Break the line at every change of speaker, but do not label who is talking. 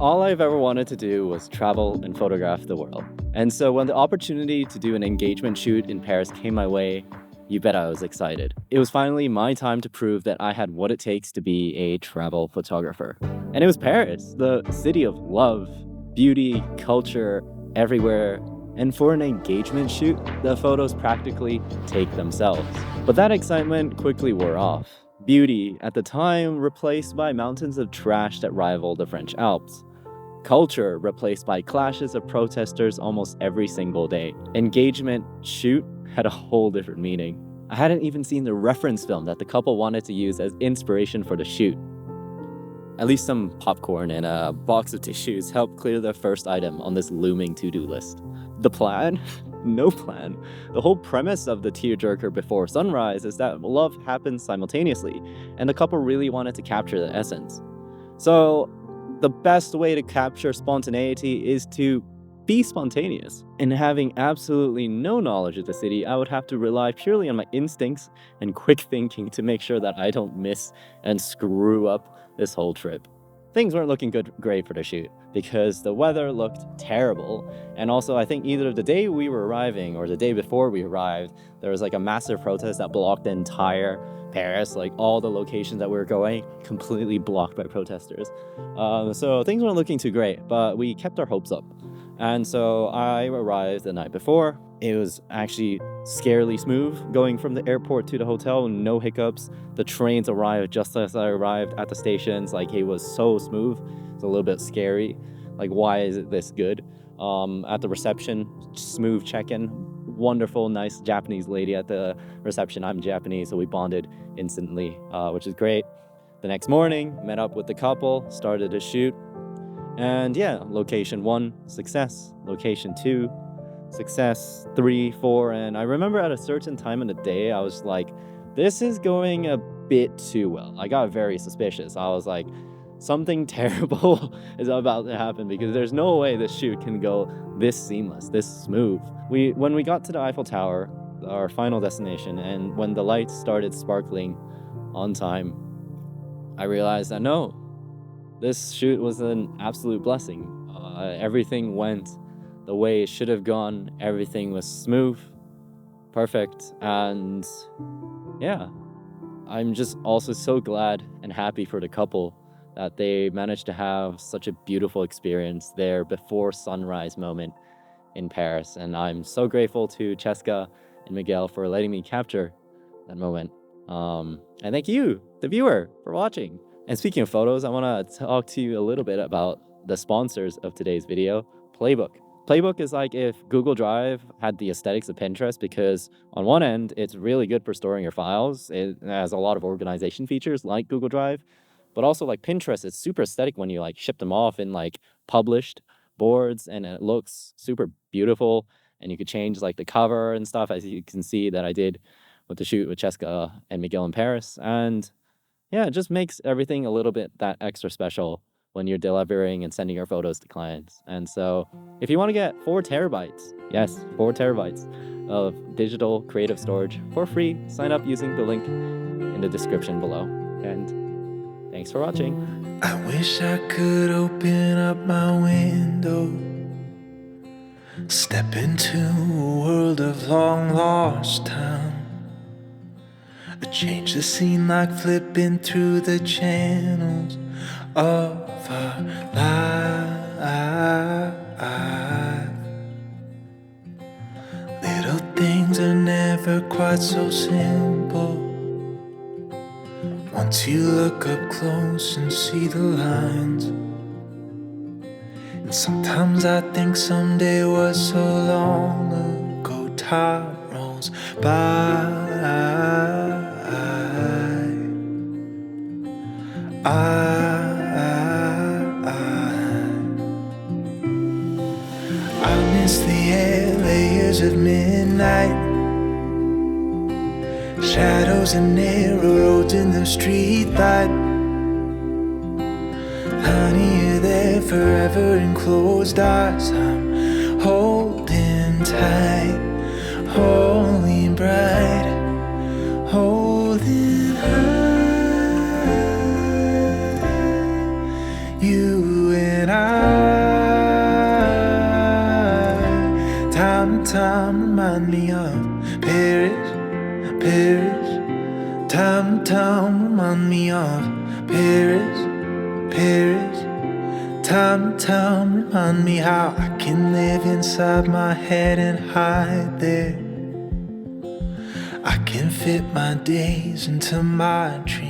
All I've ever wanted to do was travel and photograph the world. And so when the opportunity to do an engagement shoot in Paris came my way, you bet I was excited. It was finally my time to prove that I had what it takes to be a travel photographer. And it was Paris, the city of love, beauty, culture, everywhere. And for an engagement shoot, the photos practically take themselves. But that excitement quickly wore off. Beauty, at the time, replaced by mountains of trash that rival the French Alps. Culture replaced by clashes of protesters almost every single day. Engagement shoot had a whole different meaning. I hadn't even seen the reference film that the couple wanted to use as inspiration for the shoot. At least some popcorn and a box of tissues helped clear the first item on this looming to-do list. The plan? No plan. The whole premise of the tearjerker before sunrise is that love happens simultaneously, and the couple really wanted to capture the essence. So the best way to capture spontaneity is to be spontaneous. And having absolutely no knowledge of the city, I would have to rely purely on my instincts and quick thinking to make sure that I don't miss and screw up this whole trip. Things weren't looking great for the shoot because the weather looked terrible. And also, I think either the day we were arriving or the day before we arrived, there was like a massive protest that blocked the entire Paris, like all the locations that we were going, completely blocked by protesters. So things weren't looking too great, but we kept our hopes up. And so I arrived the night before. It was actually scarily smooth going from the airport to the hotel, no hiccups. The trains arrived just as I arrived at the stations. Like, it was so smooth. It's a little bit scary. Like, why is it this good? At the reception, smooth check-in. Wonderful, nice Japanese lady at the reception. I'm Japanese, so we bonded instantly, which is great. The next morning, met up with the couple, started a shoot. And yeah, location 1, success. Location 2, success. 3, 4, and I remember at a certain time in the day, I was like, this is going a bit too well. I got very suspicious. I was like, something terrible is about to happen because there's no way this shoot can go this seamless, this smooth. When we got to the Eiffel Tower, our final destination, and when the lights started sparkling on time, I realized that no, this shoot was an absolute blessing. Everything went the way it should have gone. Everything was smooth, perfect, and yeah, I'm just also so glad and happy for the couple that they managed to have such a beautiful experience there before sunrise moment in Paris. And I'm so grateful to Cheska and Miguel for letting me capture that moment. And thank you, the viewer, for watching. And speaking of photos, I want to talk to you a little bit about the sponsors of today's video, Playbook. Playbook is like if Google Drive had the aesthetics of Pinterest, because on one end, it's really good for storing your files. It has a lot of organization features like Google Drive, but also like Pinterest, it's super aesthetic when you like ship them off in like published boards, and it looks super beautiful, and you could change like the cover and stuff, as you can see that I did with the shoot with Cheska and Miguel in Paris. And yeah, it just makes everything a little bit that extra special when you're delivering and sending your photos to clients. And so if you want to get 4 terabytes, yes, 4 terabytes of digital creative storage for free, sign up using the link in the description below. And thanks for watching.
I wish I could open up my window, step into a world of long lost time, change the scene like flipping through the channels of our life. Little things are never quite so simple once you look up close and see the lines. And sometimes I think someday was so long ago. Time rolls by. I miss the air layers of midnight, shadows and narrow roads in the street light. Honey, you're there forever in closed eyes. I'm holding tight, holding bright, holding high. You and I. Time to time remind me of Paris, Paris. Time to time remind me of Paris, Paris. Time to time remind me how I can live inside my head and hide there. I can fit my days into my dreams.